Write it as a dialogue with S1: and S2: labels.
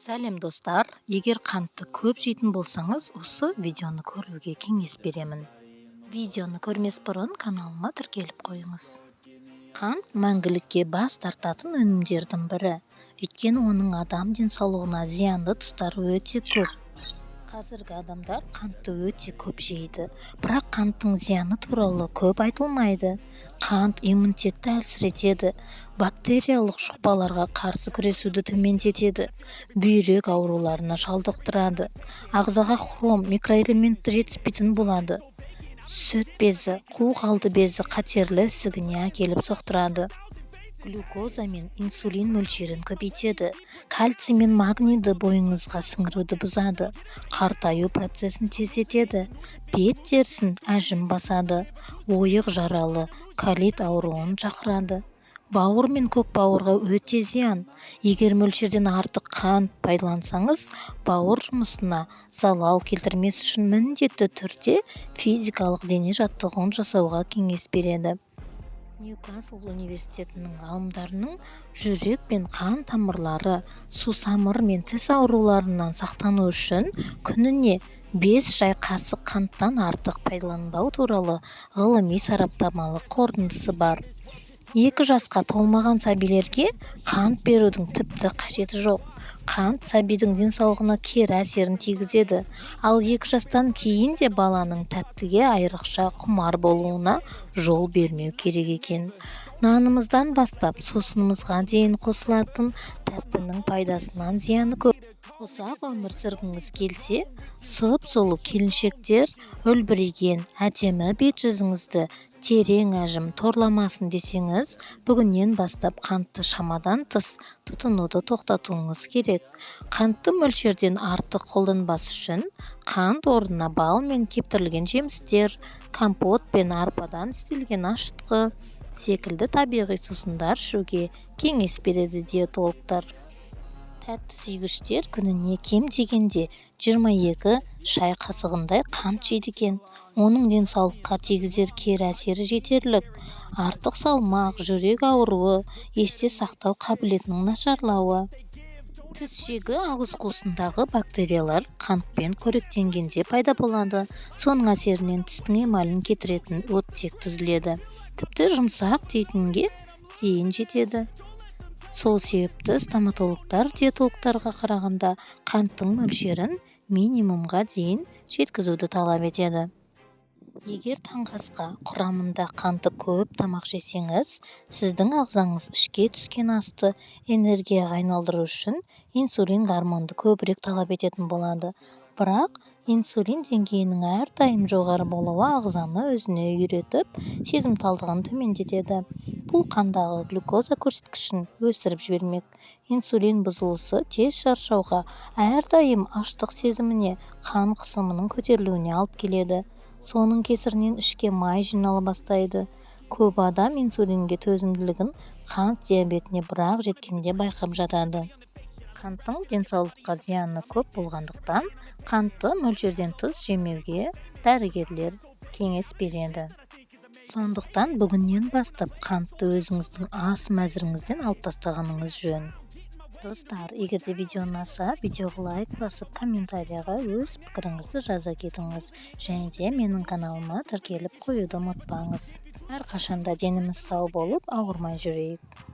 S1: Сәлем достар, егер қантты көп жейтін болсаңыз, осы видеоны көруге кеңес беремін. Видеоны көрмес бұрын каналыма тіркеліп қойыңыз. Қант мәңгілікке бас тартатын өнімдердің бірі, өйткені оның адам денсаулығына зиянды тұстары өте көп. Қазіргі адамдар қантты өте көп жейді, бірақ қанттың зияны туралы көп айтылмайды. Қант иммунитетті әлсіретеді, бактериялық жұқпаларға қарсы күресуді төмендетеді, бүйрек ауруларына шалдықтырады, ағзаға хром микроэлементі жетіспейтін болады. Сүт безі, қу қалды безі қатерлі ісігіне әкеліп соқтырады. Глюкоза мен инсулин мөлшерін көбейтеді, кальций мен магнийді бойыңызға сіңіруді бұзады, қартаю процесін тездетеді, бет терісін әжім басады, ойық жаралы, колит ауруын шақырады. Бауыр мен көкбауырға өте зиян. Егер мөлшерден артық қант пайдалансаңыз, бауыр жұмысына залал келтірмес үшін міндетті түрде физикалық дене жаттығуын жасауға кеңес береді. Ньюкасл университетінің ғалымдарының жүрек пен қан тамырлары, сусамыр мен тіс ауруларынан сақтану үшін күніне 5 шай қасық қанттан артық пайдаланбау туралы ғылыми сараптамалық қорытындысы бар. 2 жасқа толмаған сәбилерге қант берудің тіпті қажеті жоқ. Қант сәбидің денсаулығына кері әсерін тигізеді, ал 2 жастан кейін де баланың тәттіге айрықша құмар болуына жол бермеу керек екен. Нанымыздан бастап сусынымызға дейін қосылатын тәттінің пайдасынан зияны көп. Ұзақ өмір сүргіңіз келсе, сұп-сұлу келіншектер үлбіреген әдемі бет жүзіңізді терең әжім торламасын десеңіз, бүгіннен бастап қантты шамадан тыс тұтынуды тоқтатуыңыз керек. Қантты мөлшерден артық қолданбас үшін қант орнына бал мен кептірілген жемістер, компот пен арпадан істелген ашытқы секілді табиғи сусындар ішуге кеңес береді диетологтар. Тәтті сүйгіштер күніне кем дегенде 22 шай қасығындай қант жейді екен. Оның денсаулыққа тигізер кері әсері жетерлік. Артық салмақ, жүрек ауруы, есте сақтау қабілетінің нашарлауы. Тіс жегі ауыз қуысындағы бактериялар қантпен қоректенгенде пайда болады. Соның әсерінен тістің эмалін кетіретін оттек түзіледі. Тіпті жұмсақ дейтінге дейін жетеді. Сол себепті стоматологтар диетологтарға қарағанда қанттың мөлшерін минимумға дейін жеткізуді талап етеді. Егер таңғы асқа құрамында қанты көп тамақ жесеңіз, сіздің ағзаңыз ішке түскен асты энергияға айналдыру үшін инсулин гормонды көбірек талап ететін болады. Бірақ инсулин деңгейінің әрдайым жоғары болуы ағзаны өзіне үйретіп, сезімталдығын төмендетеді. Бұл қандағы глюкоза көрсеткішін өсіріп жібермек. Инсулин бұзылысы тез шаршауға, әрдайым аштық сезіміне, қан қысымының көтерілуіне алып келеді. Соның кесірінен ішке май жинала бастайды. Көп адам инсулинге төзімділігін қант диабетіне бірақ жеткенде байқап жатады. Қанттың денсаулыққа зияны көп болғандықтан, қантты мөлшерден тыс жемеуге дәрігерлер кеңес береді. Сондықтан бүгіннен бастап қантты өзіңіздің ас мәзіріңізден алып тастағаныңыз жөн. Достар, егер де видео ұнаса, видеоға лайк басып, комментарияға өз пікіріңізді жаза кетіңіз. Және де менің каналыма тіркеліп қоюды ұмытпаңыз. Әрқашанда деніміз сау болып, ауырмай жүрейік.